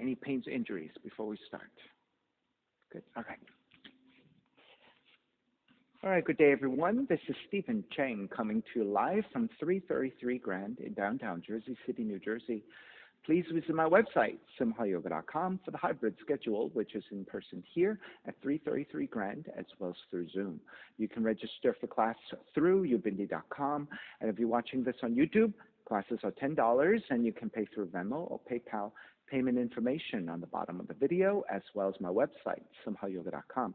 Any pains or injuries before we start? Good. All right. All right, good day, everyone. This is Stephen Cheng coming to you live from 333 Grand in downtown Jersey City, New Jersey. Please visit my website, simhayoga.com, for the hybrid schedule, which is in person here at 333 Grand as well as through Zoom. You can register for class through ubindi.com, and if you're watching this on YouTube, classes are $10, and you can pay through Venmo or PayPal. Payment information on the bottom of the video, as well as my website, simhayoga.com.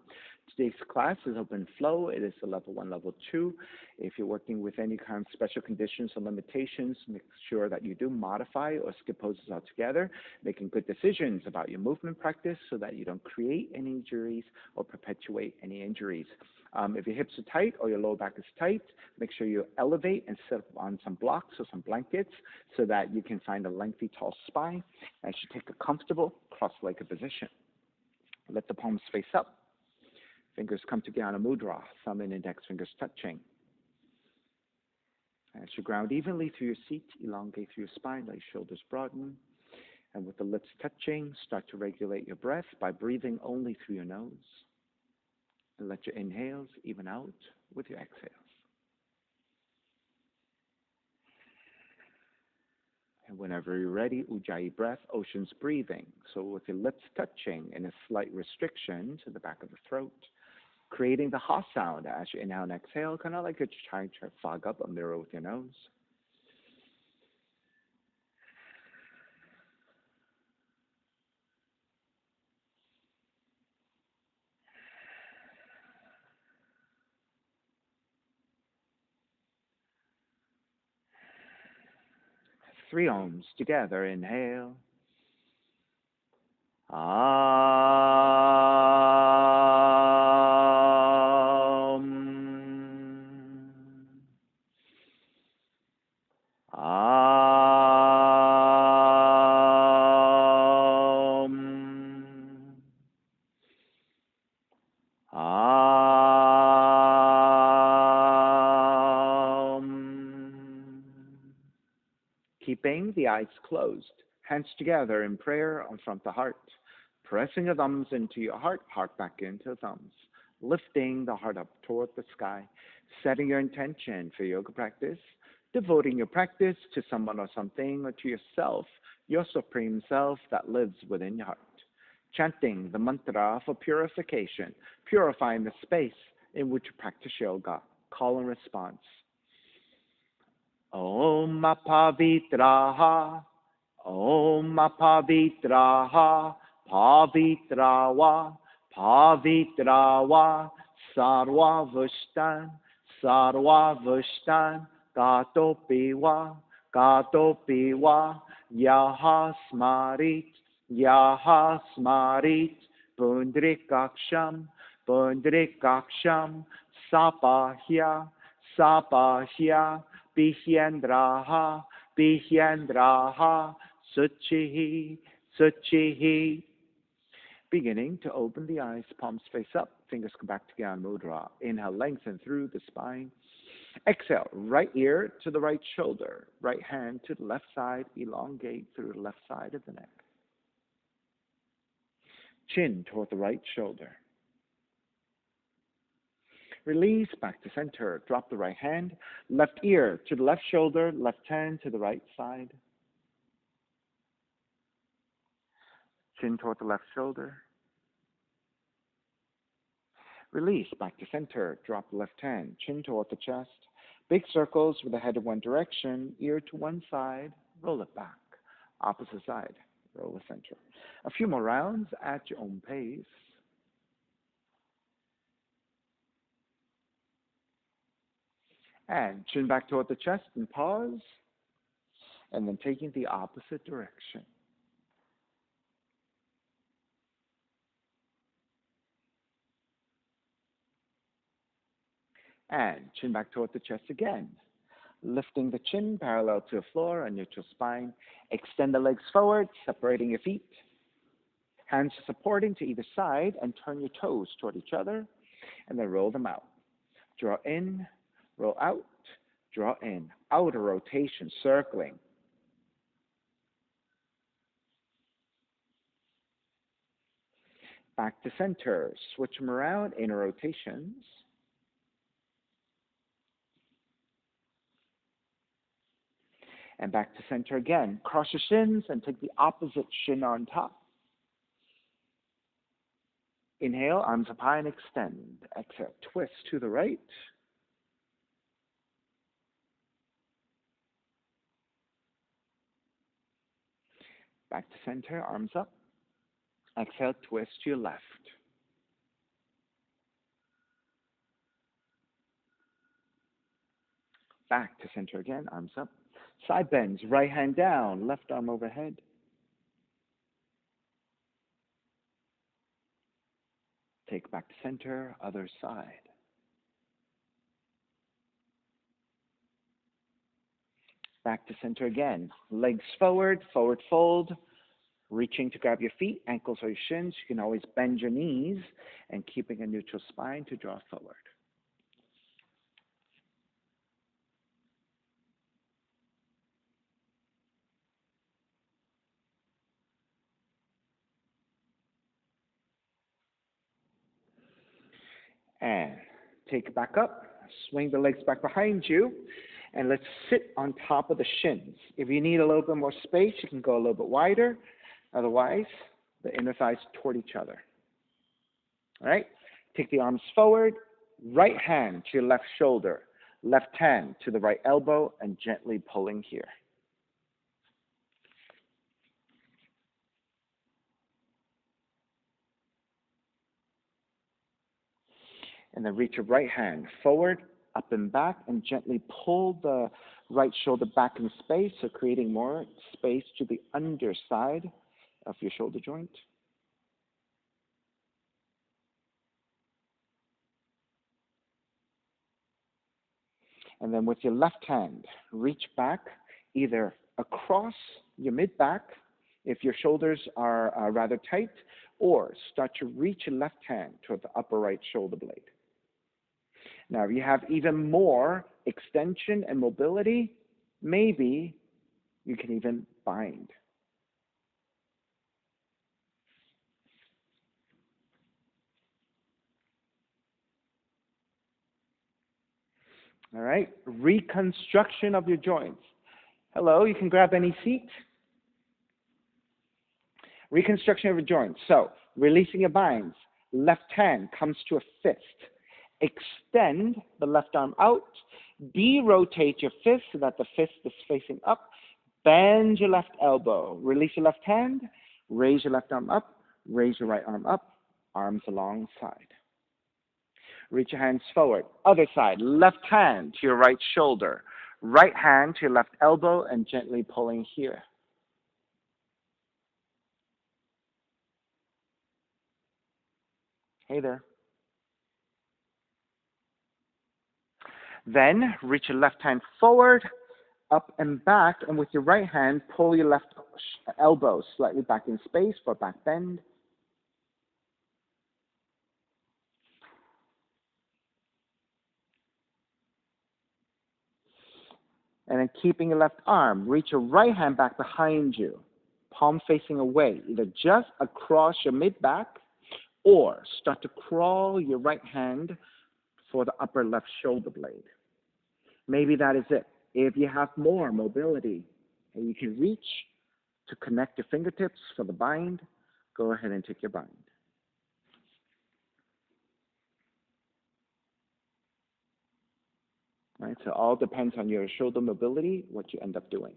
Today's class is open flow. It is a level 1, level 2. If you're working with any kind of special conditions or limitations, make sure that you do modify or skip poses altogether, making good decisions about your movement practice so that you don't create any injuries or perpetuate any injuries. If your hips are tight or your lower back is tight, make sure you elevate and sit on some blocks or some blankets so that you can find a lengthy, tall spine as you take a comfortable cross-legged position. Let the palms face up. Fingers come to Jnana Mudra, thumb and index fingers touching. As you ground evenly through your seat, elongate through your spine, let your shoulders broaden. And with the lips touching, start to regulate your breath by breathing only through your nose. And let your inhales even out with your exhales. And whenever you're ready, Ujjayi breath, ocean's breathing. So with your lips touching and a slight restriction to the back of the throat, creating the ha sound as you inhale and exhale, kind of like you're trying to fog up a mirror with your nose. Three ohms together. Inhale. Keeping the eyes closed, hands together in prayer in front of the heart, pressing the thumbs into your heart, heart back into the thumbs, lifting the heart up toward the sky, setting your intention for yoga practice, devoting your practice to someone or something or to yourself, your supreme self that lives within your heart, chanting the mantra for purification, purifying the space in which you practice yoga, call and response. Om Pavitraha, Om Pavitraha, Pavitrawa, Pavitrawa, Sarva Vushtan, Sarva Vushtan, Gato Piwa, Yaha Smarit, Pundrikaksham, Sapahya, Bihyendraha, Suchihi. Beginning to open the eyes, palms face up, fingers come back to Jnana Mudra. Inhale, lengthen through the spine. Exhale, right ear to the right shoulder, right hand to the left side, elongate through the left side of the neck. Chin toward the right shoulder. Release back to center. Drop the right hand. Left ear to the left shoulder. Left hand to the right side. Chin toward the left shoulder. Release back to center. Drop the left hand. Chin toward the chest. Big circles with the head in one direction. Ear to one side. Roll it back. Opposite side. Roll the center. A few more rounds at your own pace. And chin back toward the chest and pause. And then taking the opposite direction. And chin back toward the chest again. Lifting the chin parallel to the floor on neutral spine. Extend the legs forward, separating your feet. Hands supporting to either side and turn your toes toward each other. And then roll them out. Draw in. Roll out, draw in, outer rotation, circling. Back to center. Switch them around, inner rotations. And back to center again. Cross your shins and take the opposite shin on top. Inhale, arms up high and extend. Exhale, twist to the right. Back to center, arms up. Exhale, twist to your left. Back to center again, arms up. Side bends, right hand down, left arm overhead. Take back to center, other side. Back to center again. Legs forward, forward fold. Reaching to grab your feet, ankles or your shins. You can always bend your knees and keeping a neutral spine to draw forward. And take it back up. Swing the legs back behind you. And let's sit on top of the shins. If you need a little bit more space, you can go a little bit wider. Otherwise, the inner thighs toward each other. All right? Take the arms forward. Right hand to your left shoulder. Left hand to the right elbow and gently pulling here. And then reach your right hand forward, up and back, and gently pull the right shoulder back in space, so creating more space to the underside of your shoulder joint. And then with your left hand, reach back either across your mid-back, if your shoulders are rather tight, or start to reach your left hand toward the upper right shoulder blade. Now, if you have even more extension and mobility, maybe you can even bind. All right, reconstruction of your joints. Hello, you can grab any seat. Reconstruction of your joints. So, releasing your binds. Left hand comes to a fist. Extend the left arm out. De-rotate your fist so that the fist is facing up. Bend your left elbow. Release your left hand. Raise your left arm up. Raise your right arm up. Arms alongside. Reach your hands forward. Other side. Left hand to your right shoulder. Right hand to your left elbow and gently pulling here. Hey there. Then reach your left hand forward, up and back, and with your right hand, pull your left elbow slightly back in space for back bend. And then keeping your left arm, reach your right hand back behind you, palm facing away, either just across your mid-back or start to crawl your right hand for the upper left shoulder blade. Maybe that is it. If you have more mobility and you can reach to connect your fingertips for the bind, go ahead and take your bind. Right, so all depends on your shoulder mobility, what you end up doing.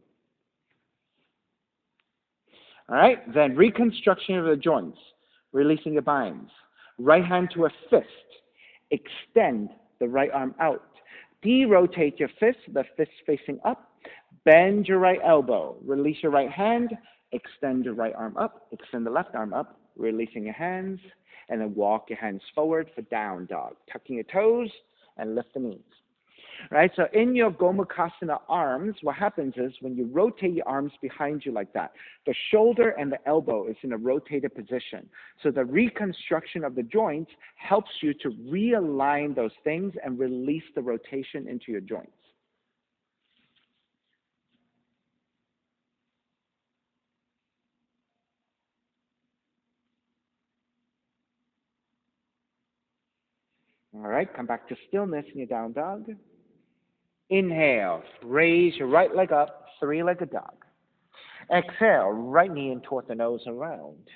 All right, then reconstruction of the joints, releasing your binds. Right hand to a fist. Extend the right arm out. De-rotate your fist, the fist facing up. Bend your right elbow. Release your right hand. Extend your right arm up. Extend the left arm up, releasing your hands. And then walk your hands forward for down dog. Tucking your toes and lift the knees. Right, so in your Gomukhasana arms, what happens is when you rotate your arms behind you like that, the shoulder and the elbow is in a rotated position. So the reconstruction of the joints helps you to realign those things and release the rotation into your joints. All right, come back to stillness in your down dog. Inhale, raise your right leg up, three-legged dog. Exhale, right knee in toward the nose and round.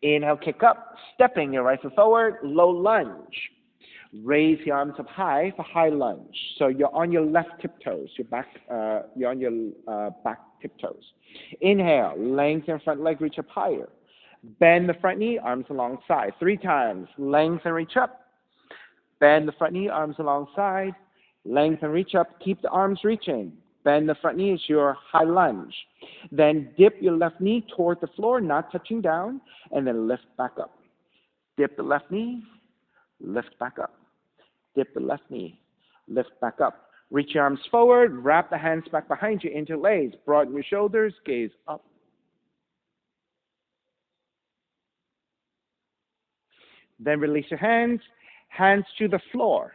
Inhale, kick up, stepping your right foot forward, low lunge. Raise the arms up high for high lunge. So you're on your left tiptoes, you're on your back tiptoes. Inhale, lengthen front leg, reach up higher. Bend the front knee, arms alongside. 3 times, lengthen, reach up. Bend the front knee, arms alongside. Lengthen, reach up, keep the arms reaching. Bend the front knee as your high lunge. Then dip your left knee toward the floor, not touching down, and then lift back up. Dip the left knee, lift back up. Dip the left knee, lift back up. Reach your arms forward, wrap the hands back behind you, interlace. Broaden your shoulders, gaze up. Then release your hands to the floor.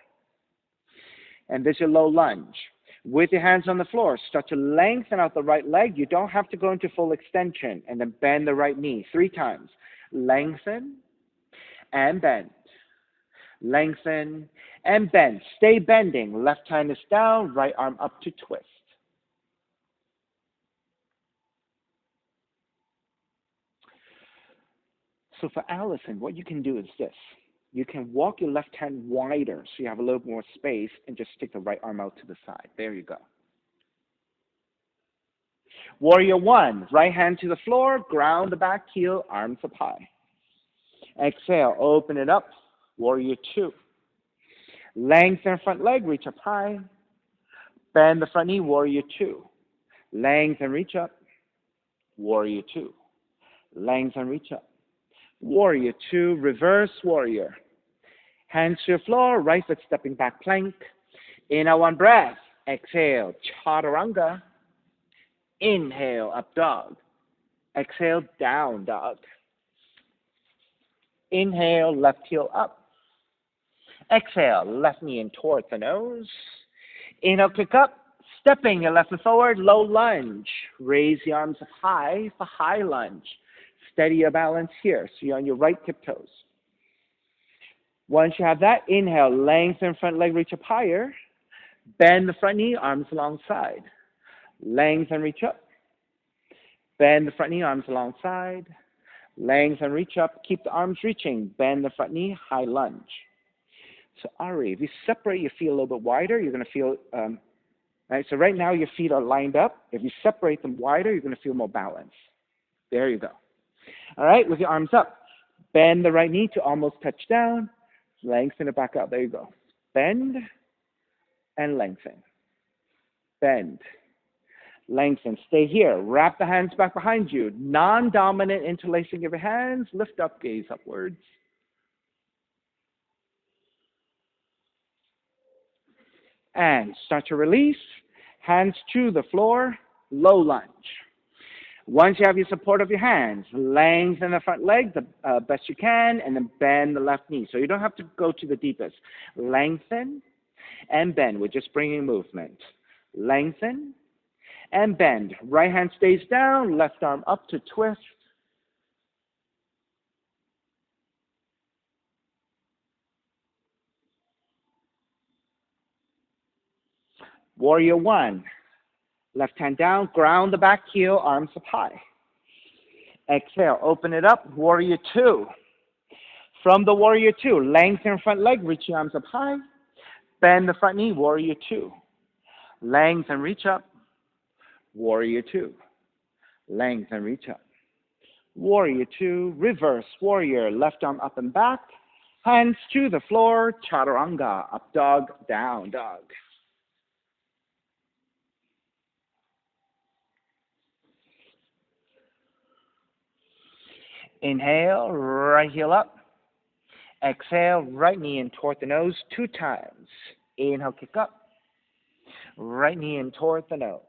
And this is your low lunge. With your hands on the floor, start to lengthen out the right leg. You don't have to go into full extension. And then bend the right knee 3 times. Lengthen and bend. Lengthen and bend. Stay bending. Left hand is down, right arm up to twist. So for Allison, what you can do is this. You can walk your left hand wider so you have a little more space and just stick the right arm out to the side. There you go. Warrior 1, right hand to the floor, ground the back heel, arms up high. Exhale, open it up. Warrior 2. Lengthen front leg, reach up high. Bend the front knee, warrior 2. Lengthen, reach up. Warrior 2. Lengthen, reach up. Warrior 2, reverse warrior. Hands to the floor, right foot stepping back plank. Inhale, 1 breath. Exhale, chaturanga. Inhale, up dog. Exhale, down dog. Inhale, left heel up. Exhale, left knee in toward the nose. Inhale, kick up. Stepping your left foot forward, low lunge. Raise the arms up high for high lunge. Steady your balance here, so you're on your right tiptoes. Once you have that, inhale, lengthen front leg, reach up higher. Bend the front knee, arms alongside. Lengthen, reach up. Bend the front knee, arms alongside. Lengthen, reach up. Keep the arms reaching. Bend the front knee, high lunge. So Ari, if you separate your feet a little bit wider, you're going to feel, right? So right now your feet are lined up. If you separate them wider, you're going to feel more balance. There you go. All right, with your arms up, bend the right knee to almost touch down. Lengthen it back out. There you go. Bend and lengthen. Bend. Lengthen. Stay here. Wrap the hands back behind you. Non-dominant interlacing of your hands. Lift up, gaze upwards. And start to release. Hands to the floor. Low lunge. Once you have your support of your hands, lengthen the front leg the best you can, and then bend the left knee. So you don't have to go to the deepest. Lengthen and bend. We're just bringing movement. Lengthen and bend. Right hand stays down, left arm up to twist. Warrior 1. Left hand down, ground the back heel, arms up high. Exhale, open it up, warrior 2. From the warrior 2, lengthen front leg, reach your arms up high. Bend the front knee, warrior 2. Lengthen, reach up, warrior 2. Lengthen, reach up. Warrior 2, reverse warrior, left arm up and back. Hands to the floor, chaturanga, up dog, down dog. Inhale, right heel up. Exhale, right knee in toward the nose 2 times. Inhale, kick up. Right knee in toward the nose.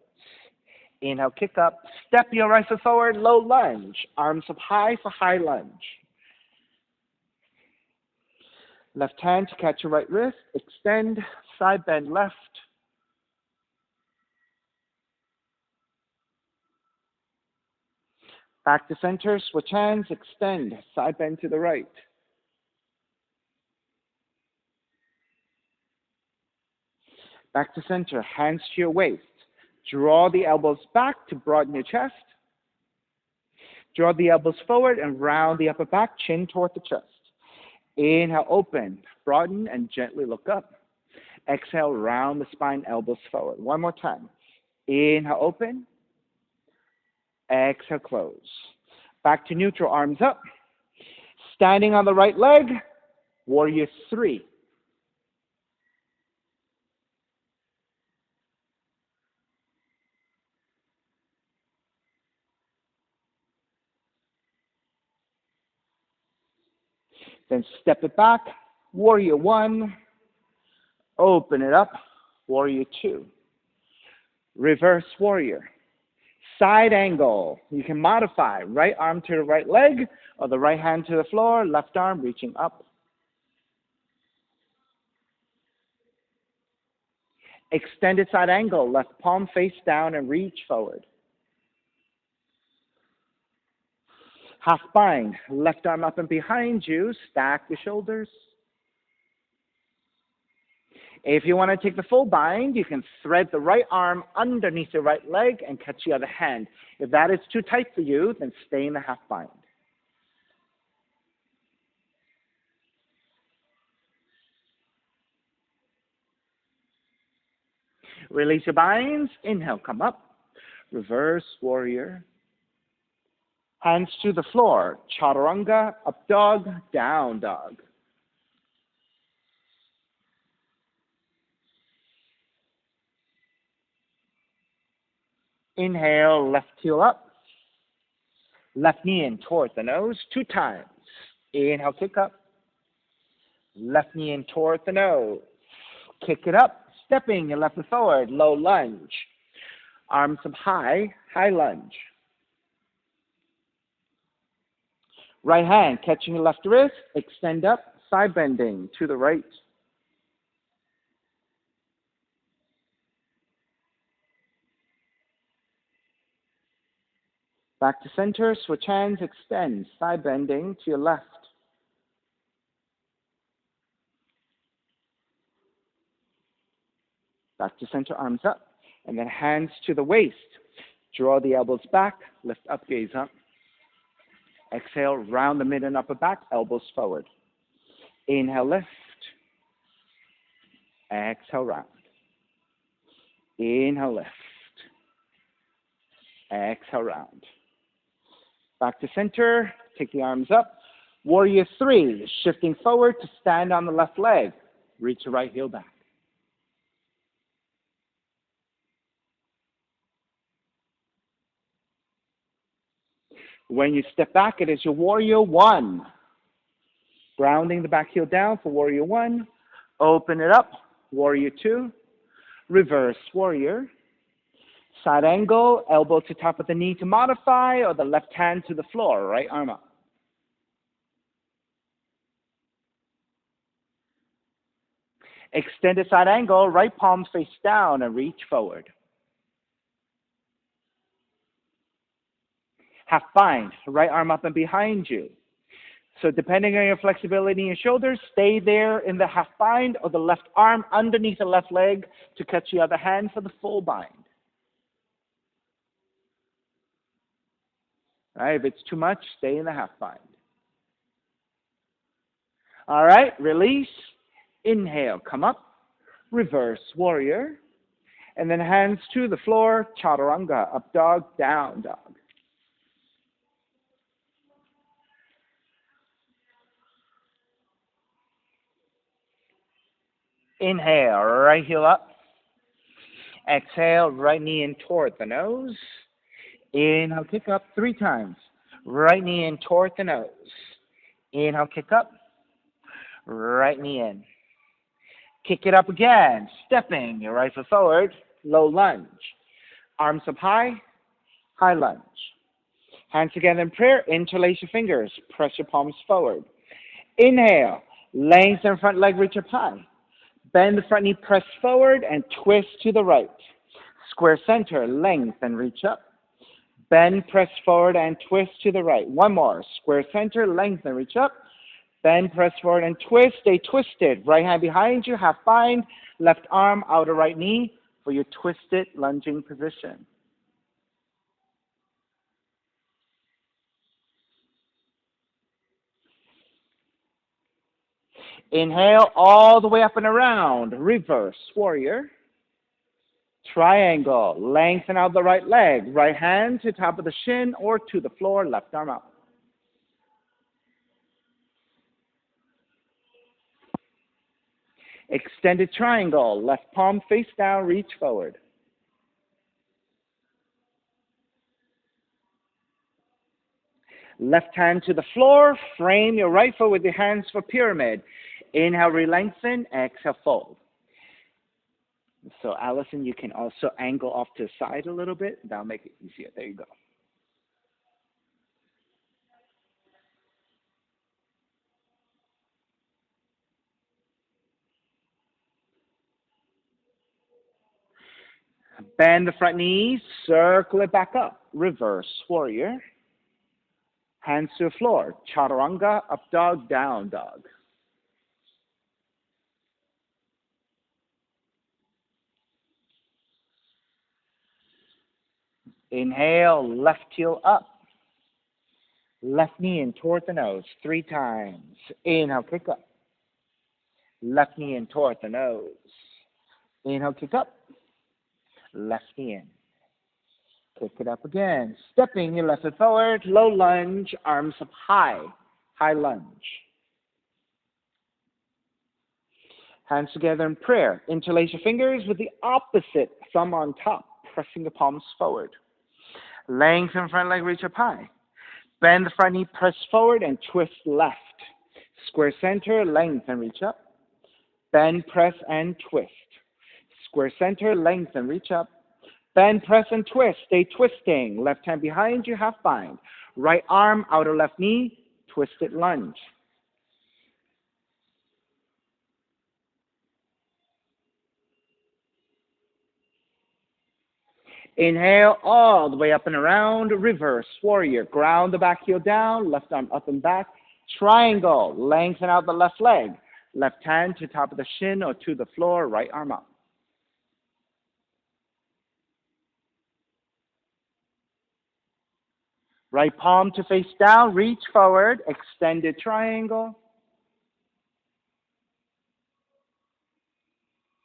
Inhale, kick up. Step your right foot forward, low lunge. Arms up high for high lunge. Left hand to catch your right wrist. Extend, side bend left. Back to center, switch hands, extend, side bend to the right. Back to center, hands to your waist. Draw the elbows back to broaden your chest. Draw the elbows forward and round the upper back, chin toward the chest. Inhale, open, broaden, and gently look up. Exhale, round the spine, elbows forward. One more time. Inhale, open. Exhale, close. Back to neutral, arms up. Standing on the right leg, warrior 3. Then step it back, warrior 1. Open it up, warrior 2. Reverse warrior. Side angle. You can modify right arm to the right leg or the right hand to the floor, left arm reaching up. Extended side angle, left palm face down and reach forward. Half bind, left arm up and behind you, stack the shoulders. If you want to take the full bind, you can thread the right arm underneath the right leg and catch the other hand. If that is too tight for you, then stay in the half bind. Release your binds. Inhale, come up. Reverse warrior. Hands to the floor. Chaturanga, up dog, down dog. Inhale, left heel up. Left knee in toward the nose 2 times. Inhale, kick up. Left knee in toward the nose. Kick it up. Stepping your left foot forward, low lunge. Arms up high, high lunge. Right hand catching your left wrist, extend up, side bending to the right. Back to center, switch hands, extend, side bending to your left. Back to center, arms up, and then hands to the waist. Draw the elbows back, lift up, gaze up. Exhale, round the mid and upper back, elbows forward. Inhale, lift. Exhale, round. Inhale, lift. Exhale, round. Back to center, take the arms up. Warrior 3, shifting forward to stand on the left leg. Reach the right heel back. When you step back, it is your warrior 1. Grounding the back heel down for warrior 1. Open it up, warrior 2. Reverse warrior. Side angle, elbow to top of the knee to modify, or the left hand to the floor, right arm up. Extended side angle, right palm face down and reach forward. Half bind, right arm up and behind you. So depending on your flexibility in your shoulders, stay there in the half bind or the left arm underneath the left leg to catch the other hand for the full bind. All right, if it's too much, stay in the half bind. All right, release. Inhale, come up. Reverse warrior. And then hands to the floor, chaturanga, up dog, down dog. Inhale, right heel up. Exhale, right knee in toward the nose. Inhale, kick up 3 times. Right knee in toward the nose. Inhale, kick up. Right knee in. Kick it up again. Stepping your right foot forward. Low lunge. Arms up high. High lunge. Hands together in prayer. Interlace your fingers. Press your palms forward. Inhale. Lengthen front leg, reach up high. Bend the front knee, press forward, and twist to the right. Square center, lengthen, reach up. Bend, press forward, and twist to the right. One more. Square center, lengthen, reach up. Bend, press forward, and twist. Stay twisted. Right hand behind you, half bind. Left arm, outer right knee for your twisted lunging position. Inhale all the way up and around. Reverse warrior. Triangle. Lengthen out the right leg. Right hand to top of the shin or to the floor. Left arm up. Extended triangle. Left palm face down. Reach forward. Left hand to the floor. Frame your right foot with your hands for pyramid. Inhale, re-lengthen. Exhale, fold. So, Allison, you can also angle off to the side a little bit. That'll make it easier. There you go. Bend the front knees. Circle it back up. Reverse warrior. Hands to the floor. Chaturanga, up dog, down dog. Inhale, left heel up. Left knee in toward the nose 3 times. Inhale, kick up. Left knee in toward the nose. Inhale, kick up. Left knee in. Kick it up again. Stepping your left foot forward. Low lunge, arms up high. High lunge. Hands together in prayer. Interlace your fingers with the opposite thumb on top, pressing the palms forward. Lengthen front leg, reach up high. Bend the front knee, press forward, and twist left. Square center, lengthen, reach up. Bend, press, and twist. Square center, lengthen, reach up. Bend, press, and twist. Stay twisting. Left hand behind you, half bind. Right arm, outer left knee, twisted lunge. Inhale all the way up and around. Reverse warrior. Ground the back heel down. Left arm up and back. Triangle. Lengthen out the left leg. Left hand to top of the shin or to the floor. Right arm up. Right palm to face down. Reach forward. Extended triangle.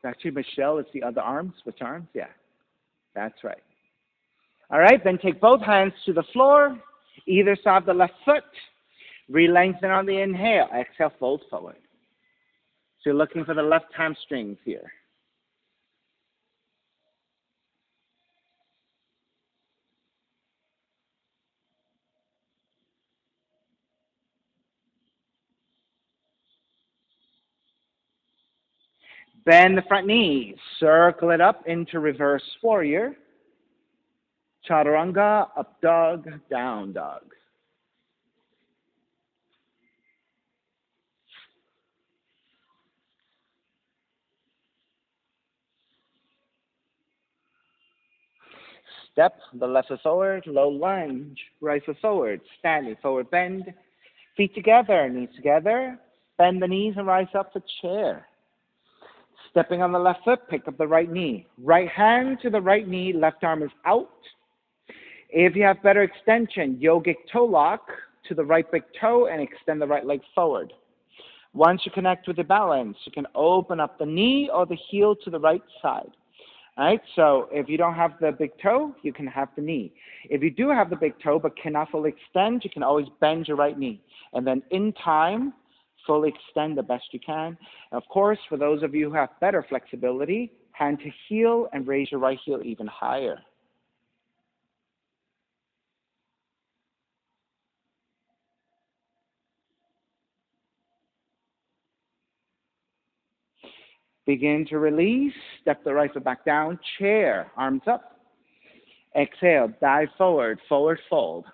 Actually, Michelle, it's the other arm. Switch arms. Yeah, that's right. All right, then take both hands to the floor, either side of the left foot. Re-lengthen on the inhale. Exhale, fold forward. So you're looking for the left hamstrings here. Bend the front knee. Circle it up into reverse warrior. Chaturanga, up dog, down dog. Step the left foot forward, low lunge, right foot forward, standing forward bend. Feet together, knees together. Bend the knees and rise up for chair. Stepping on the left foot, pick up the right knee. Right hand to the right knee, left arm is out. If you have better extension, yogic toe lock to the right big toe and extend the right leg forward. Once you connect with the balance, you can open up the knee or the heel to the right side. All right, so if you don't have the big toe, you can have the knee. If you do have the big toe but cannot fully extend, you can always bend your right knee. And then in time, fully extend the best you can. And of course, for those of you who have better flexibility, hand to heel and raise your right heel even higher. Begin to release. Step the right foot back down. Chair. Arms up. Exhale. Dive forward. Forward fold.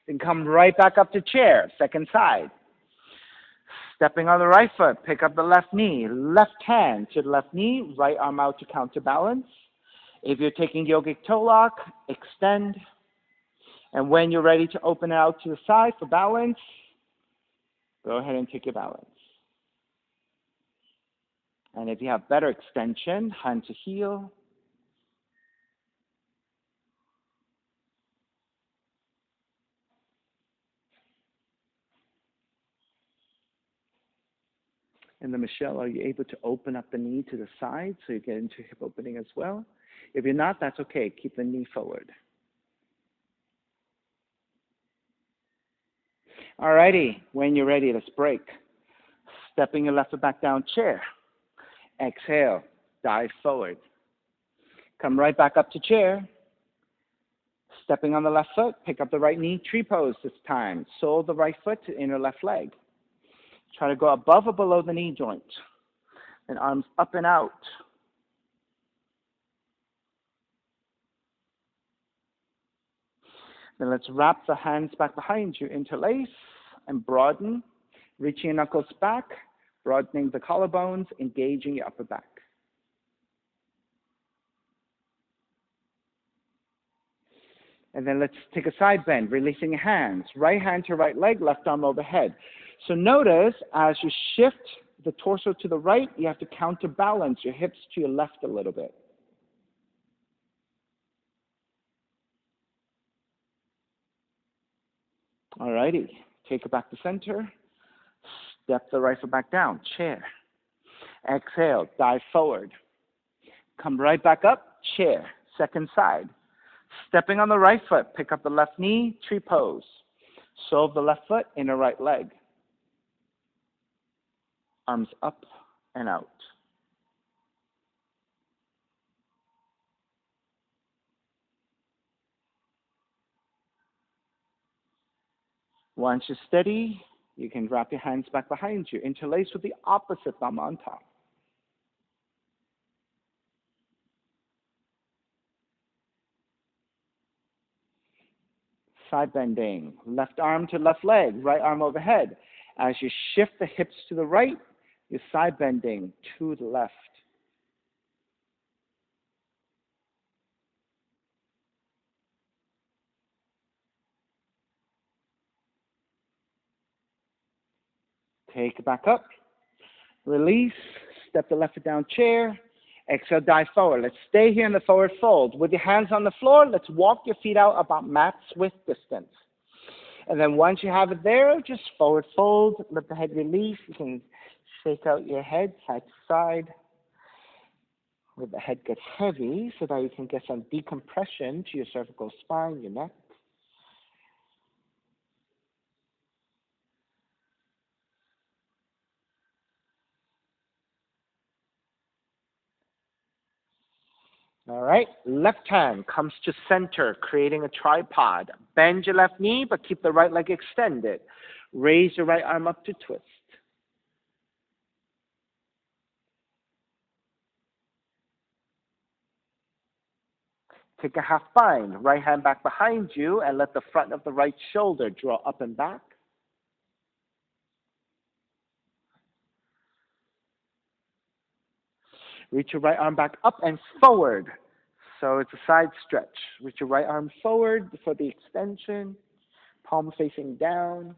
Then come right back up to chair. Second side. Stepping on the right foot. Pick up the left knee. Left hand to the left knee. Right arm out to counterbalance. If you're taking yogic toe lock, extend. And when you're ready to open it out to the side for balance, go ahead and take your balance. And if you have better extension, hand to heel. And then, Michelle, are you able to open up the knee to the side so you get into hip opening as well? If you're not, that's okay. Keep the knee forward. All righty. When you're ready, let's break. Stepping your left foot back down, chair. Exhale, dive forward. Come right back up to chair. Stepping on the left foot, pick up the right knee, tree pose this time. Sole the right foot to inner left leg. Try to go above or below the knee joint. And arms up and out. Then let's wrap the hands back behind you, interlace and broaden, reaching your knuckles back, broadening the collarbones, engaging your upper back. And then let's take a side bend, releasing your hands. Right hand to right leg, left arm overhead. So notice as you shift the torso to the right, you have to counterbalance your hips to your left a little bit. All righty. Take it back to center. Step the right foot back down, chair. Exhale, dive forward. Come right back up, chair, second side. Stepping on the right foot, pick up the left knee, tree pose. Sole the left foot, inner right leg. Arms up and out. Once you're steady, you can wrap your hands back behind you. Interlace with the opposite thumb on top. Side bending. Left arm to left leg, right arm overhead. As you shift the hips to the right, you're side bending to the left. Take it back up. Release. Step the left foot down, chair. Exhale, dive forward. Let's stay here in the forward fold. With your hands on the floor, let's walk your feet out about mat's width distance. And then once you have it there, just forward fold. Let the head release. You can shake out your head side to side. Let the head get heavy so that you can get some decompression to your cervical spine, your neck. All right, left hand comes to center, creating a tripod. Bend your left knee, but keep the right leg extended. Raise your right arm up to twist. Take a half bind, right hand back behind you, and let the front of the right shoulder draw up and back. Reach your right arm back up and forward. So it's a side stretch. Reach your right arm forward for the extension, palm facing down.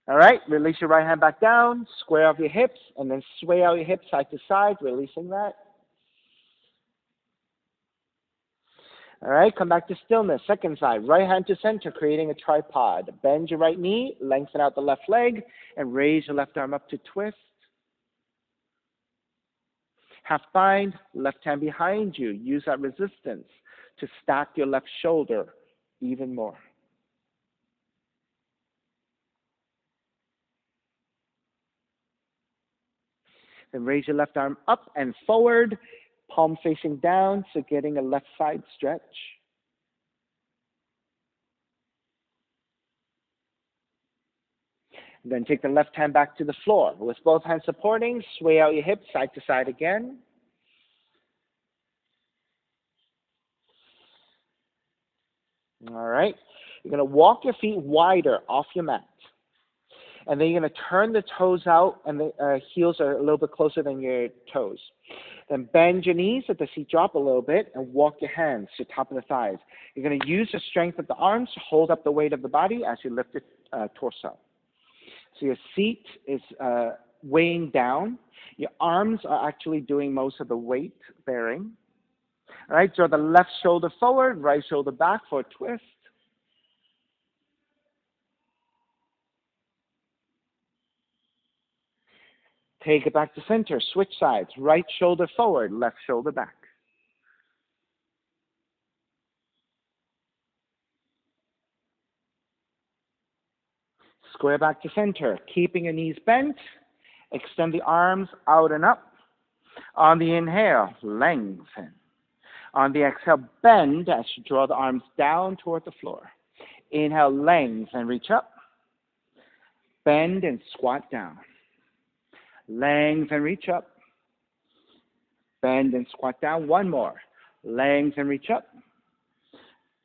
All right, release your right hand back down, square off your hips, and then sway out your hips side to side, releasing that. All right, come back to stillness. Second side, right hand to center, creating a tripod. Bend your right knee, lengthen out the left leg, and raise your left arm up to twist. Half bind, left hand behind you. Use that resistance to stack your left shoulder even more. Then raise your left arm up and forward, palm facing down, so getting a left side stretch. Then take the left hand back to the floor. With both hands supporting, sway out your hips side to side again. All right. You're going to walk your feet wider off your mat. And then you're going to turn the toes out, and the heels are a little bit closer than your toes. Then bend your knees, let the seat drop a little bit, and walk your hands to the top of the thighs. You're going to use the strength of the arms to hold up the weight of the body as you lift your torso. So your seat is weighing down. Your arms are actually doing most of the weight bearing. All right, draw the left shoulder forward, right shoulder back for a twist. Take it back to center, switch sides, right shoulder forward, left shoulder back. Square back to center, keeping your knees bent. Extend the arms out and up. On the inhale, lengthen. On the exhale, bend as you draw the arms down toward the floor. Inhale, lengthen, reach up. Bend and squat down. Lengthen, reach up. Bend and squat down. One more. Lengthen, reach up.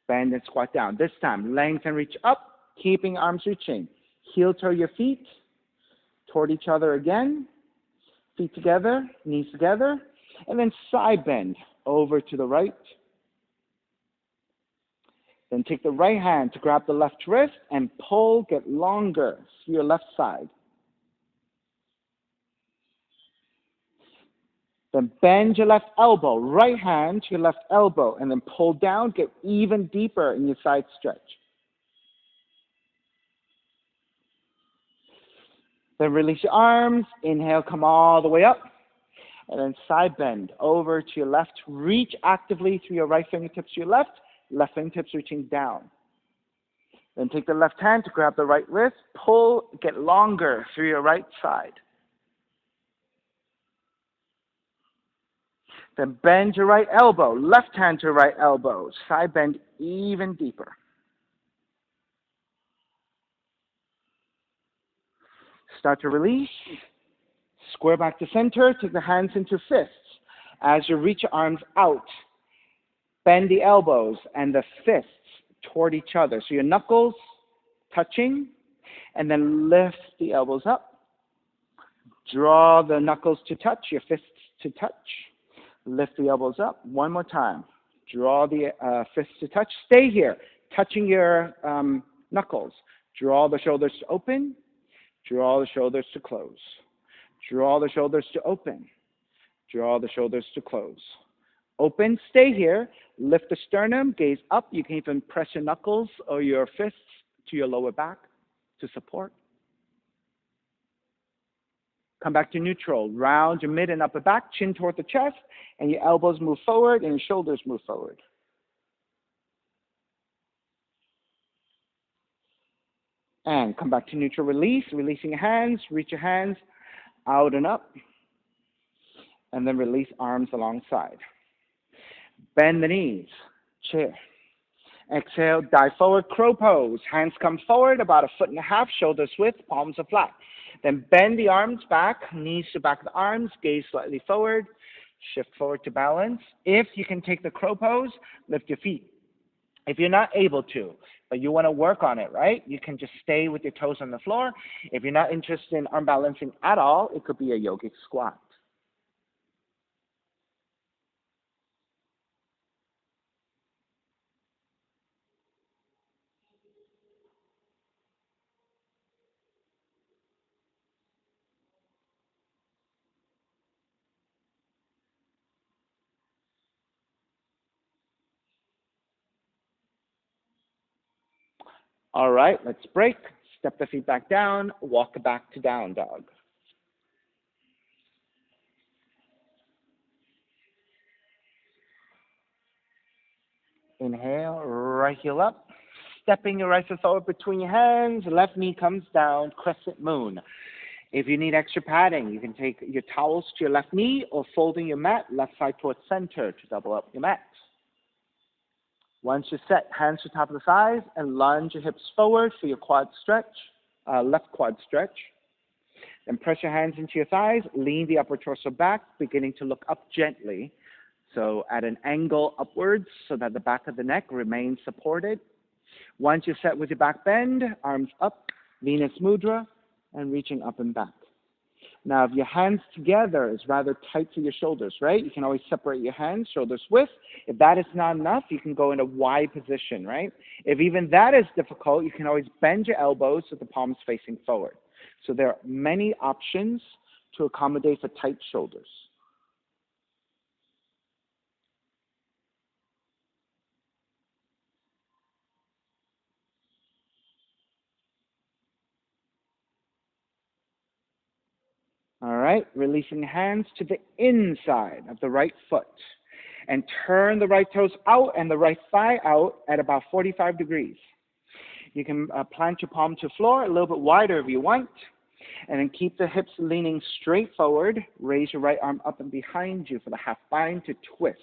Bend and squat down. This time, lengthen, reach up, keeping arms reaching. Heel toe your feet toward each other again. Feet together, knees together. And then side bend over to the right. Then take the right hand to grab the left wrist and pull, get longer to your left side. Then bend your left elbow, right hand to your left elbow, and then pull down, get even deeper in your side stretch. Then release your arms, inhale, come all the way up, and then side bend over to your left. Reach actively through your right fingertips to your left fingertips reaching down. Then take the left hand to grab the right wrist, pull, get longer through your right side. Then bend your right elbow, left hand to right elbow, side bend even deeper. Start to release. Square back to center, take the hands into fists. As you reach your arms out, bend the elbows and the fists toward each other. So your knuckles touching, and then lift the elbows up. Draw the knuckles to touch, your fists to touch. Lift the elbows up. One more time. Draw the fists to touch. Stay here, touching your knuckles. Draw the shoulders to open. Draw the shoulders to close. Draw the shoulders to open. Draw the shoulders to close. Open, stay here. Lift the sternum, gaze up. You can even press your knuckles or your fists to your lower back to support. Come back to neutral. Round your mid and upper back, chin toward the chest, and your elbows move forward and your shoulders move forward. And come back to neutral release, releasing your hands, reach your hands out and up, and then release arms alongside. Bend the knees, chair. Exhale, dive forward, crow pose. Hands come forward about 1.5 feet, shoulders width, palms are flat. Then bend the arms back, knees to back of the arms, gaze slightly forward, shift forward to balance. If you can take the crow pose, lift your feet. If you're not able to, but you want to work on it, right? You can just stay with your toes on the floor. If you're not interested in arm balancing at all, it could be a yogic squat. All right, let's break. Step the feet back down, walk back to down dog. Inhale, right heel up. Stepping your right foot forward between your hands, left knee comes down, crescent moon. If you need extra padding, you can take your towels to your left knee or folding your mat left side towards center to double up your mat. Once you're set, hands to top of the thighs and lunge your hips forward for your quad stretch, left quad stretch. Then press your hands into your thighs, lean the upper torso back, beginning to look up gently. So at an angle upwards so that the back of the neck remains supported. Once you're set with your back bend, arms up, Venus Mudra, and reaching up and back. Now, if your hands together is rather tight to your shoulders, right? You can always separate your hands, shoulders width. If that is not enough, you can go in a Y position, right? If even that is difficult, you can always bend your elbows with the palms facing forward. So there are many options to accommodate for tight shoulders. All right, releasing hands to the inside of the right foot. And turn the right toes out and the right thigh out at about 45 degrees. You can plant your palm to the floor a little bit wider if you want. And then keep the hips leaning straight forward. Raise your right arm up and behind you for the half bind to twist.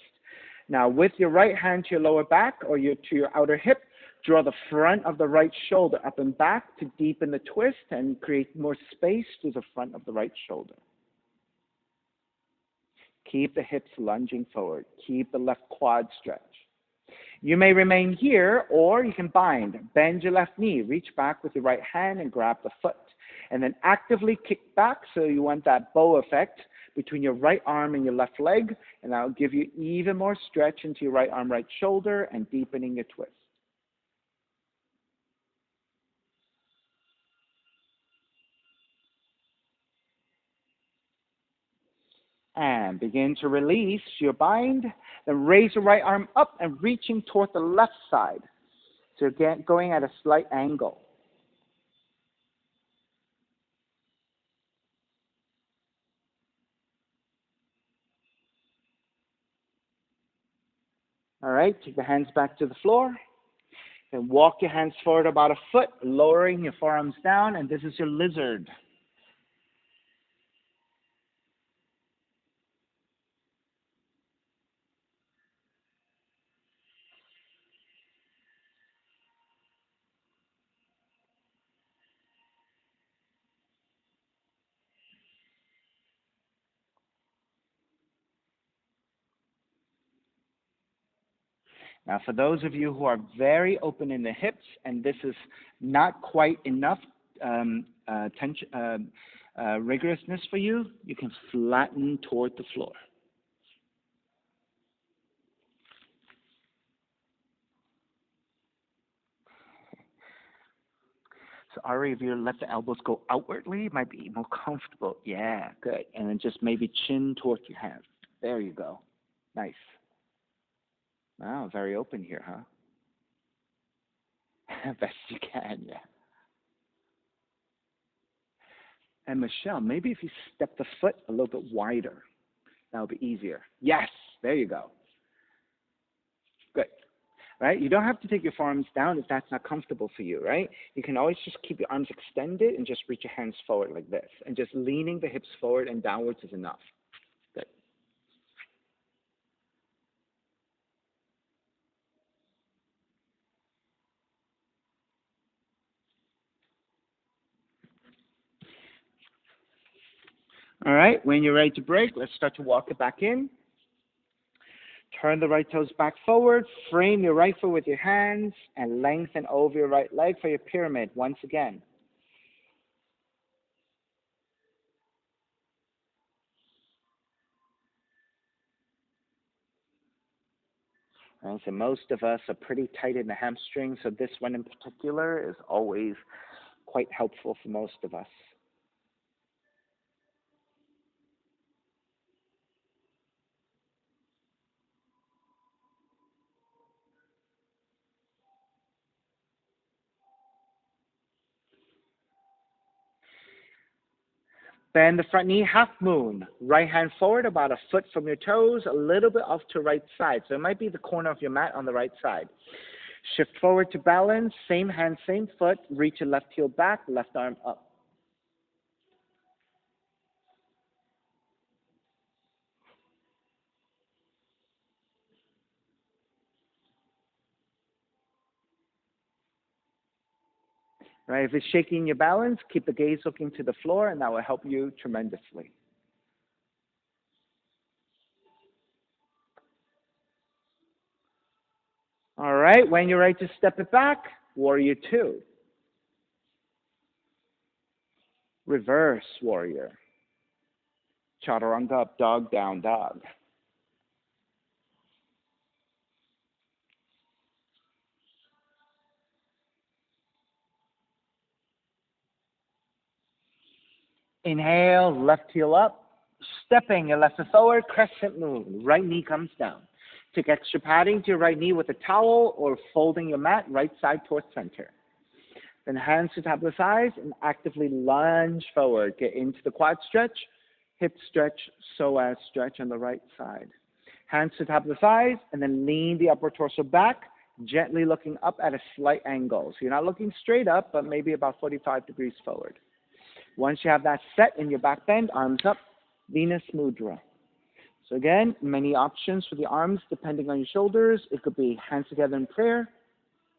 Now, with your right hand to your lower back or to your outer hip, draw the front of the right shoulder up and back to deepen the twist and create more space to the front of the right shoulder. Keep the hips lunging forward. Keep the left quad stretched. You may remain here, or you can bind. Bend your left knee. Reach back with your right hand and grab the foot. And then actively kick back, so you want that bow effect between your right arm and your left leg. And that'll give you even more stretch into your right arm, right shoulder, and deepening your twist. And begin to release your bind. Then raise your right arm up and reaching toward the left side. So again, going at a slight angle. All right, take the hands back to the floor. Then walk your hands forward about a foot, lowering your forearms down, and this is your lizard. Now, for those of you who are very open in the hips, and this is not quite enough tension, rigorousness for you, you can flatten toward the floor. So, Ari, if you let the elbows go outwardly, it might be more comfortable. Yeah, good. And then just maybe chin toward your hand. There you go. Nice. Wow, very open here, huh? Best you can, yeah. And Michelle, maybe if you step the foot a little bit wider, that'll be easier. Yes, there you go. Good. Right? You don't have to take your forearms down if that's not comfortable for you, right? You can always just keep your arms extended and just reach your hands forward like this. And just leaning the hips forward and downwards is enough. Good. All right, when you're ready to break, let's start to walk it back in. Turn the right toes back forward, frame your right foot with your hands, and lengthen over your right leg for your pyramid once again. And so most of us are pretty tight in the hamstring, so this one in particular is always quite helpful for most of us. Bend the front knee, half moon. Right hand forward, about a foot from your toes, a little bit off to right side. So it might be the corner of your mat on the right side. Shift forward to balance, same hand, same foot. Reach your left heel back, left arm up. Right, if it's shaking your balance, keep the gaze looking to the floor, and that will help you tremendously. All right, when you're ready to step it back, warrior two. Reverse warrior. Chaturanga up, dog, down, dog. Inhale, left heel up. Stepping your left foot forward, crescent moon. Right knee comes down. Take extra padding to your right knee with a towel or folding your mat right side towards center. Then hands to top of the thighs and actively lunge forward. Get into the quad stretch, hip stretch, psoas stretch on the right side. Hands to top of the thighs and then lean the upper torso back, gently looking up at a slight angle. So you're not looking straight up, but maybe about 45 degrees forward. Once you have that set in your back bend, arms up, Venus Mudra. So again, many options for the arms depending on your shoulders. It could be hands together in prayer,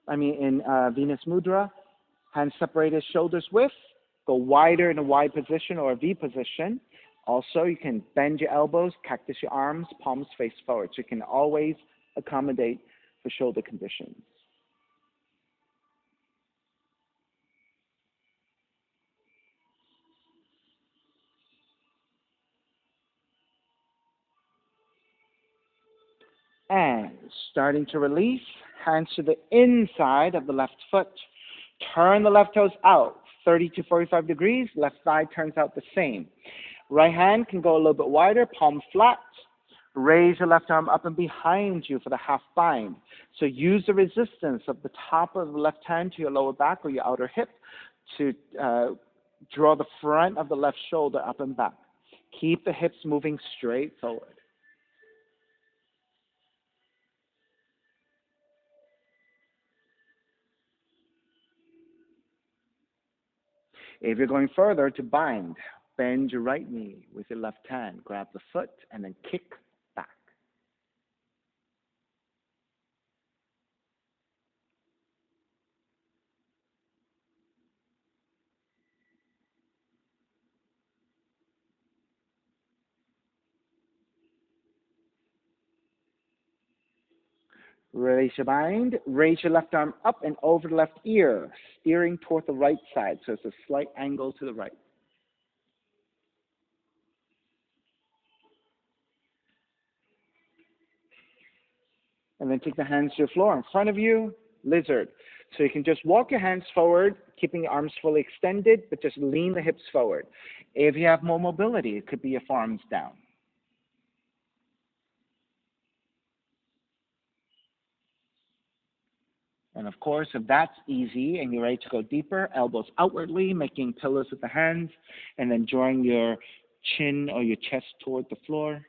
in Venus Mudra, hands separated, shoulders width, go wider in a wide position or a V position. Also, you can bend your elbows, cactus your arms, palms face forward. So you can always accommodate for shoulder conditions. And starting to release, hands to the inside of the left foot. Turn the left toes out, 30 to 45 degrees. Left thigh turns out the same. Right hand can go a little bit wider, palm flat. Raise your left arm up and behind you for the half bind. So use the resistance of the top of the left hand to your lower back or your outer hip to draw the front of the left shoulder up and back. Keep the hips moving straight forward. If you're going further, to bind, bend your right knee with your left hand. Grab the foot and then kick back. Release your bind. Raise your left arm up and over the left ear, steering toward the right side. So it's a slight angle to the right. And then take the hands to the floor in front of you, lizard. So you can just walk your hands forward, keeping your arms fully extended, but just lean the hips forward. If you have more mobility, it could be your forearms down. And of course, if that's easy and you're ready to go deeper, elbows outwardly, making pillows with the hands, and then drawing your chin or your chest toward the floor.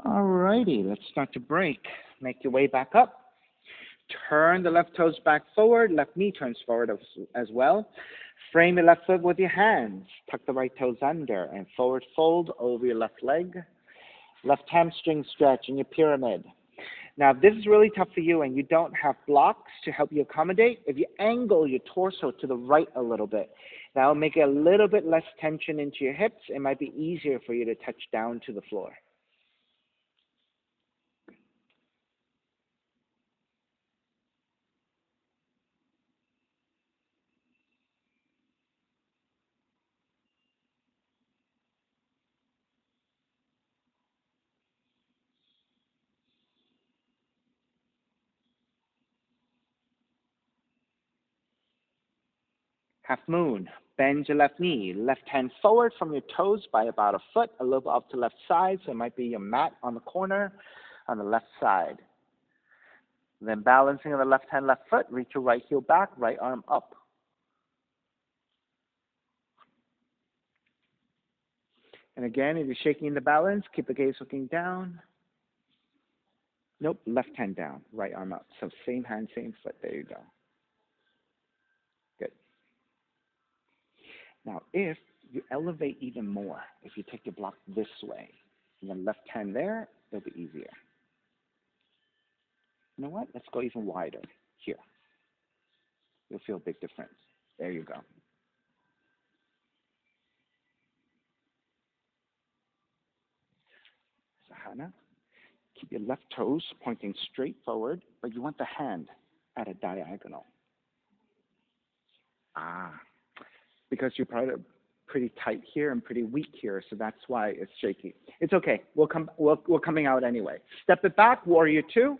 All righty, let's start to break. Make your way back up. Turn the left toes back forward. Left knee turns forward as well. Frame your left foot with your hands. Tuck the right toes under and forward fold over your left leg. Left hamstring stretch in your pyramid. Now, if this is really tough for you and you don't have blocks to help you accommodate, if you angle your torso to the right a little bit, that will make a little bit less tension into your hips. It might be easier for you to touch down to the floor. Half moon. Bend your left knee. Left hand forward from your toes by about a foot, a little bit up to left side. So it might be your mat on the corner on the left side. Then balancing on the left hand, left foot, reach your right heel back, right arm up. And again, if you're shaking the balance, keep the gaze looking down. Nope, left hand down, right arm up. So same hand, same foot. There you go. Good. Now, if you elevate even more, if you take your block this way, and then left hand there, it'll be easier. You know what? Let's go even wider. Here. You'll feel a big difference. There you go. Sahana. Keep your left toes pointing straight forward, but you want the hand at a diagonal. Ah, because you're probably pretty tight here and pretty weak here, so that's why it's shaky. It's okay. We're coming out anyway. Step it back, warrior two.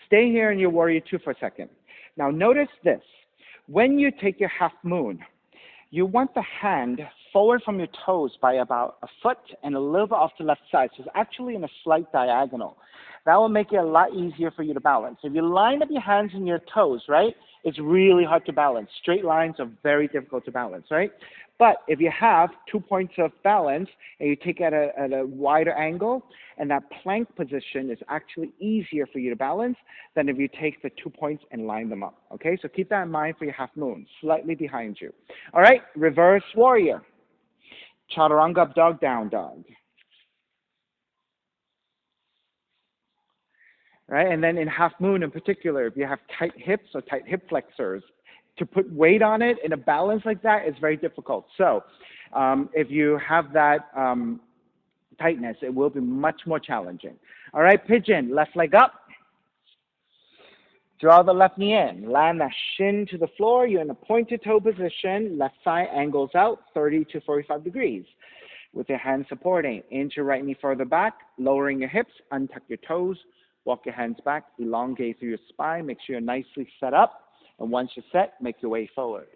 Stay here in your warrior two for a second. Now notice this. When you take your half moon, you want the hand forward from your toes by about a foot and a little bit off the left side. So it's actually in a slight diagonal. That will make it a lot easier for you to balance. If you line up your hands and your toes, right, it's really hard to balance. Straight lines are very difficult to balance, right? But if you have 2 points of balance and you take it at a wider angle, and that plank position is actually easier for you to balance than if you take the 2 points and line them up. Okay, so keep that in mind for your half moon, slightly behind you. All right, reverse warrior. Chaturanga up dog, down dog. Right, and then in half moon in particular, if you have tight hips or tight hip flexors, to put weight on it in a balance like that is very difficult. So if you have that tightness, it will be much more challenging. All right, pigeon, left leg up. Draw the left knee in. Land that shin to the floor. You're in a pointed toe position. Left thigh angles out 30 to 45 degrees. With your hands supporting. Inch your right knee further back. Lowering your hips. Untuck your toes. Walk your hands back. Elongate through your spine. Make sure you're nicely set up. And once you're set, make your way forward.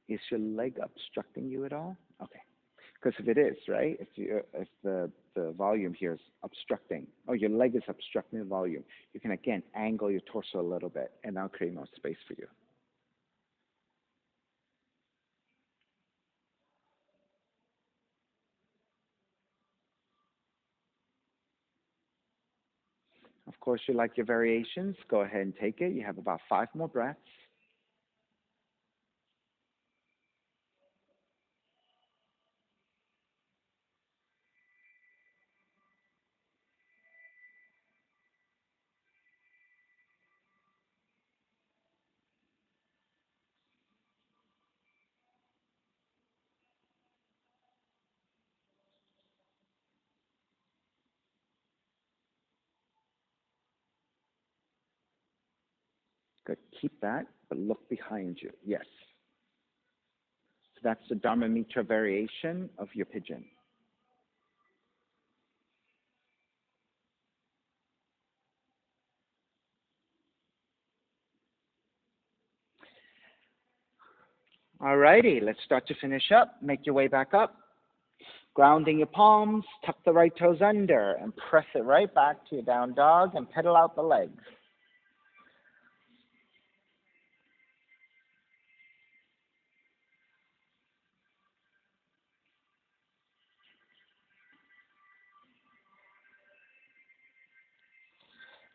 Is your leg obstructing you at all? Okay. Because if it is, right, if the volume here is obstructing, or your leg is obstructing the volume, you can again angle your torso a little bit and now create more space for you. Of course, you like your variations. Go ahead and take it. You have about 5 more breaths. Good. Keep that, but look behind you. Yes. So that's the Dharma Mitra variation of your pigeon. All righty, let's start to finish up. Make your way back up. Grounding your palms, tuck the right toes under, and press it right back to your down dog and pedal out the legs.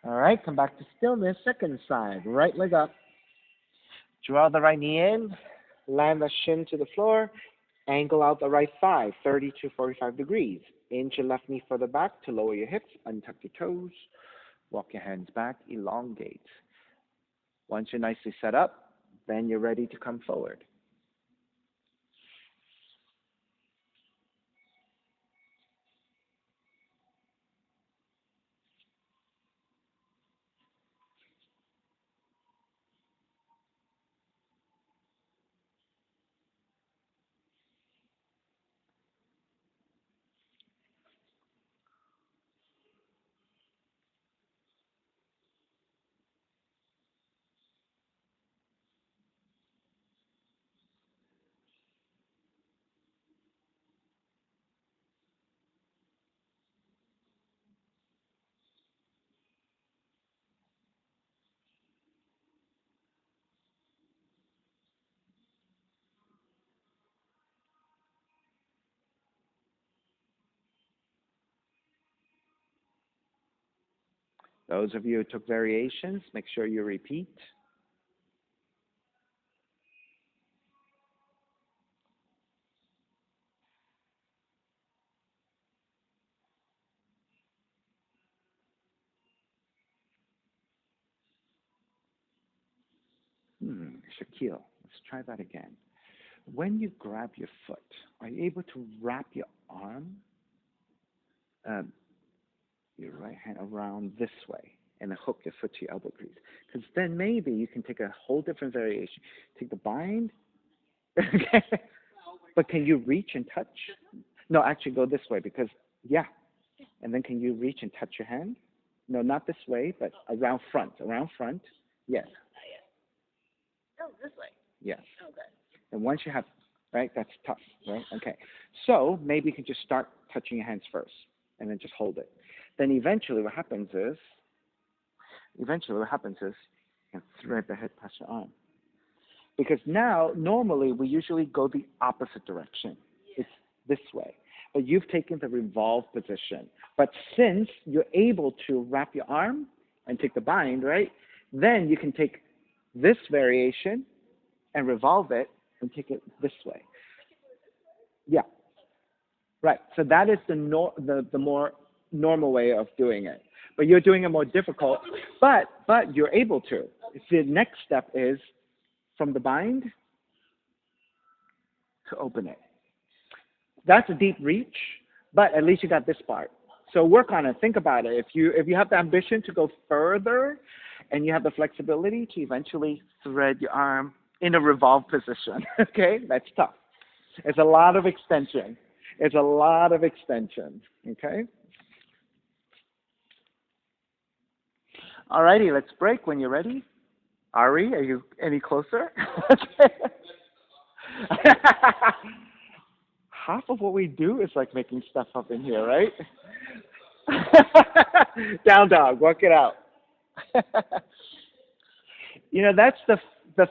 All right, come back to stillness. Second side, right leg up. Draw the right knee in, land the shin to the floor, angle out the right thigh 30 to 45 degrees. Inch your left knee further back to lower your hips, untuck your toes, walk your hands back, elongate. Once you're nicely set up, then you're ready to come forward. Those of you who took variations, make sure you repeat. Shaquille, let's try that again. When you grab your foot, are you able to wrap your arm, um, your right hand around this way and then hook your foot to your elbow crease? Because then maybe you can take a whole different variation. Take the bind, okay? But can you reach and touch? No, actually go this way because, yeah. And then can you reach and touch your hand? No, not this way, but around front. Around front. Yes. Oh, this way. Yes. Okay. And once you have, right, that's tough, right? Okay. So maybe you can just start touching your hands first and then just hold it. Then eventually what happens is you can thread the head past your arm. Because now, normally, we usually go the opposite direction. It's this way. But you've taken the revolve position. But since you're able to wrap your arm and take the bind, right, then you can take this variation and revolve it and take it this way. Yeah, right. So that is the more normal way of doing it. But you're doing it more difficult. But you're able to. The next step is from the bind to open it. That's a deep reach, but at least you got this part. So work on it. Think about it. If you have the ambition to go further, and you have the flexibility to eventually thread your arm in a revolve position, okay, that's tough. It's a lot of extension. It's a lot of extension. Okay. Alrighty, let's break when you're ready. Ari, are you any closer? Half of what we do is like making stuff up in here, right? Down dog, work it out. That's the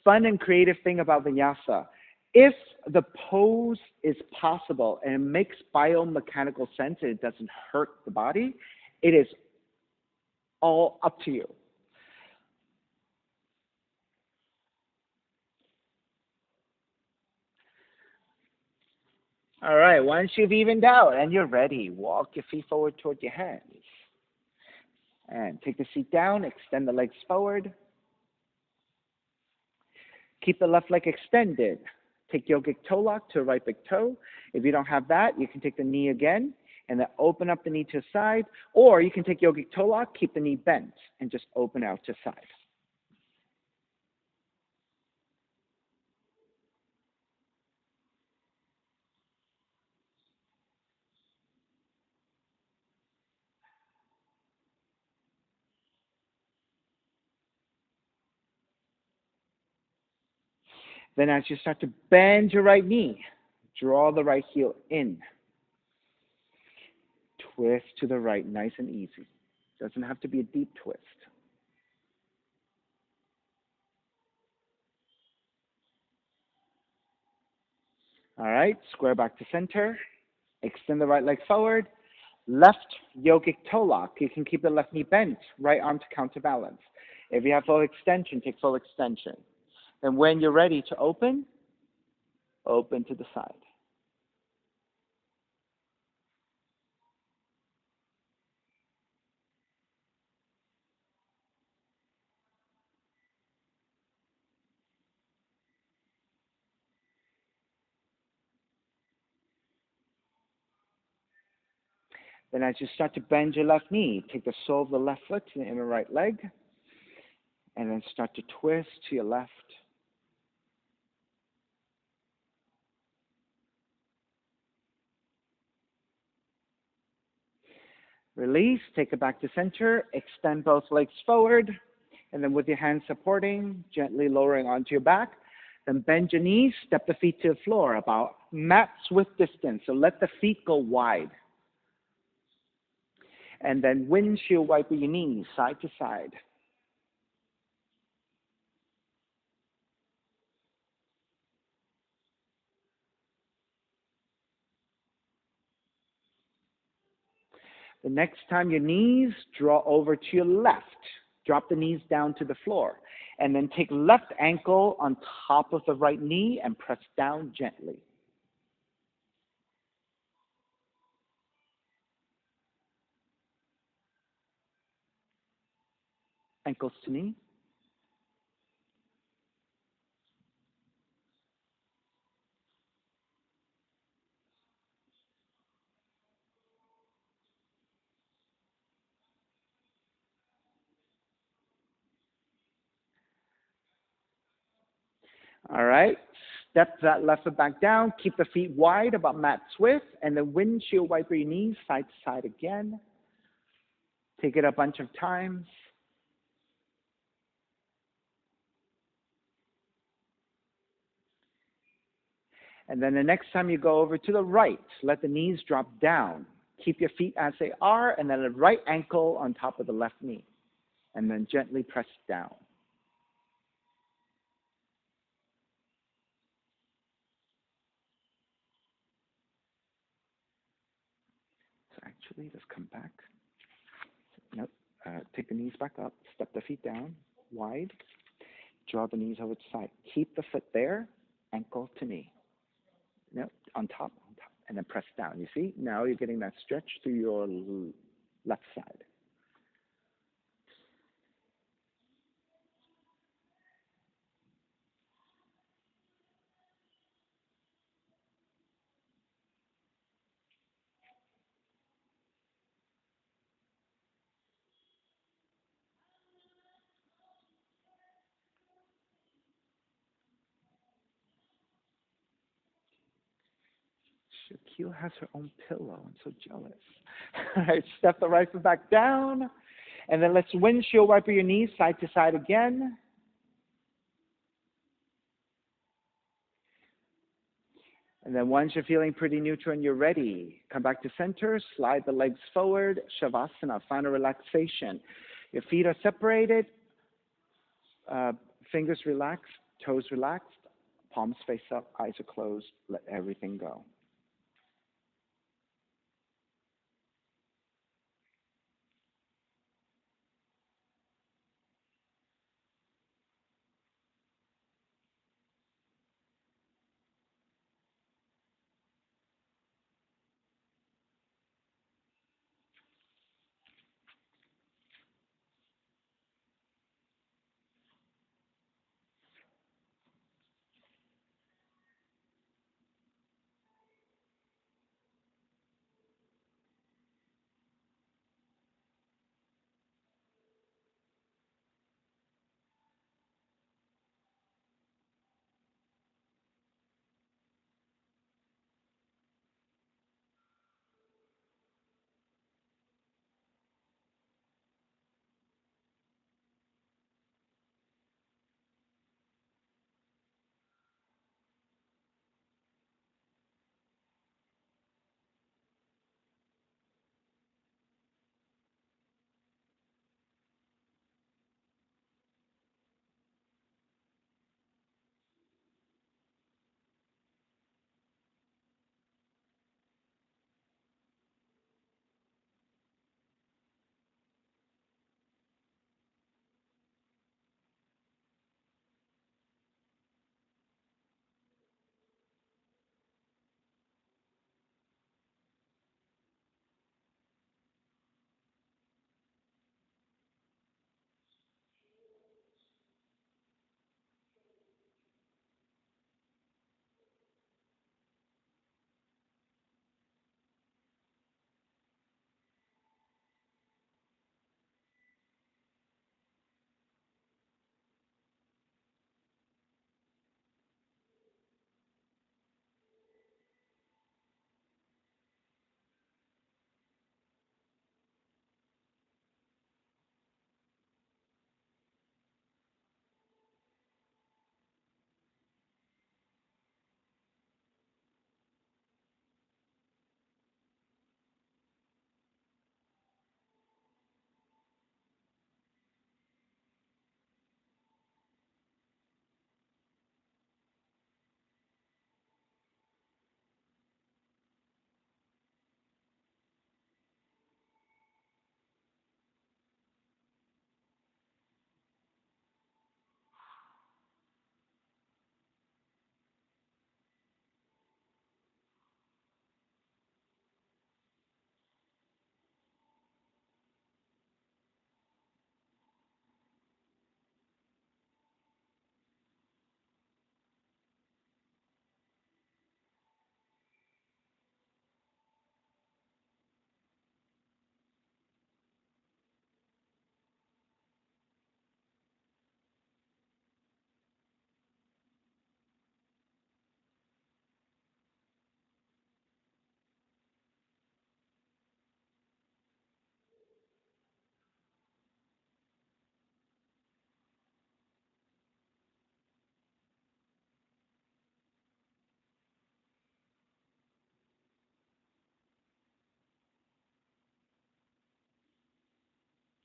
fun and creative thing about vinyasa. If the pose is possible and it makes biomechanical sense and it doesn't hurt the body, it is all up to you. All right, once you've evened out and you're ready, walk your feet forward toward your hands. And take the seat down, extend the legs forward. Keep the left leg extended. Take yogic toe lock to right big toe. If you don't have that, you can take the knee again and then open up the knee to the side. Or you can take yogic toe lock, keep the knee bent, and just open out to side. Then as you start to bend your right knee, draw the right heel in. Twist to the right, nice and easy. Doesn't have to be a deep twist. All right, square back to center. Extend the right leg forward. Left yogic toe lock. You can keep the left knee bent, right arm to counterbalance. If you have full extension, take full extension. And when you're ready to open, open to the side. Then as you start to bend your left knee, take the sole of the left foot to the inner right leg, and then start to twist to your left. Release, take it back to center, extend both legs forward, and then with your hands supporting, gently lowering onto your back. Then bend your knees, step the feet to the floor, about mat's width distance. So let the feet go wide. And then windshield wiper your knees side to side. The next time your knees, draw over to your left. Drop the knees down to the floor. And then take left ankle on top of the right knee and press down gently. Ankles to knee. All right. Step that left foot back down. Keep the feet wide, about mat's width, and then windshield wiper your knees side to side again. Take it a bunch of times. And then the next time you go over to the right, let the knees drop down. Keep your feet as they are, and then the right ankle on top of the left knee. And then gently press down. So actually, just come back. Nope. Take the knees back up. Step the feet down, wide. Draw the knees over to the side. Keep the foot there, ankle to knee. Nope. On top, and then press down. You see? Now you're getting that stretch through your left side. Shaquille has her own pillow. I'm so jealous. All right, step the right foot back down. And then let's windshield wiper your knees side to side again. And then once you're feeling pretty neutral and you're ready, come back to center, slide the legs forward, Shavasana, final relaxation. Your feet are separated, fingers relaxed, toes relaxed, palms face up, eyes are closed, let everything go.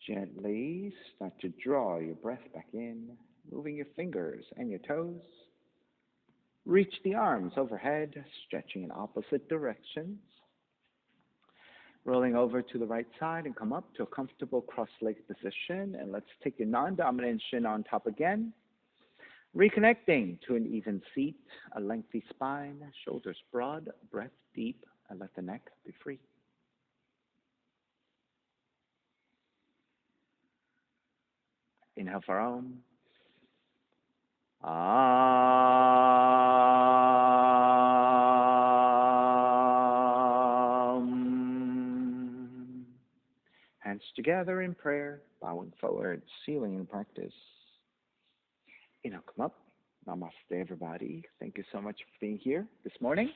Gently start to draw your breath back in, moving your fingers and your toes. Reach the arms overhead, stretching in opposite directions. Rolling over to the right side and come up to a comfortable cross-legged position. And let's take your non-dominant shin on top again. Reconnecting to an even seat, a lengthy spine, shoulders broad, breath deep, and let the neck be free. Inhale for Om. Om. Hands together in prayer, bowing forward, sealing in practice. Inhale, come up. Namaste, everybody. Thank you so much for being here this morning.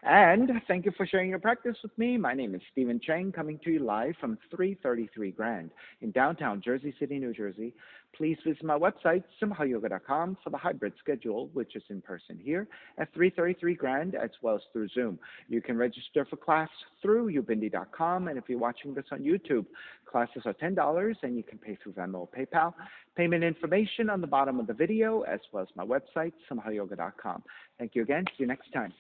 And thank you for sharing your practice with me. My name is Stephen Chang, coming to you live from 333 Grand in downtown Jersey City, New Jersey. Please visit my website, simhayoga.com, for the hybrid schedule, which is in person here at 333 Grand, as well as through Zoom. You can register for class through ubindi.com, and if you're watching this on YouTube, classes are $10, and you can pay through Venmo or PayPal. Payment information on the bottom of the video, as well as my website, simhayoga.com. Thank you again. See you next time.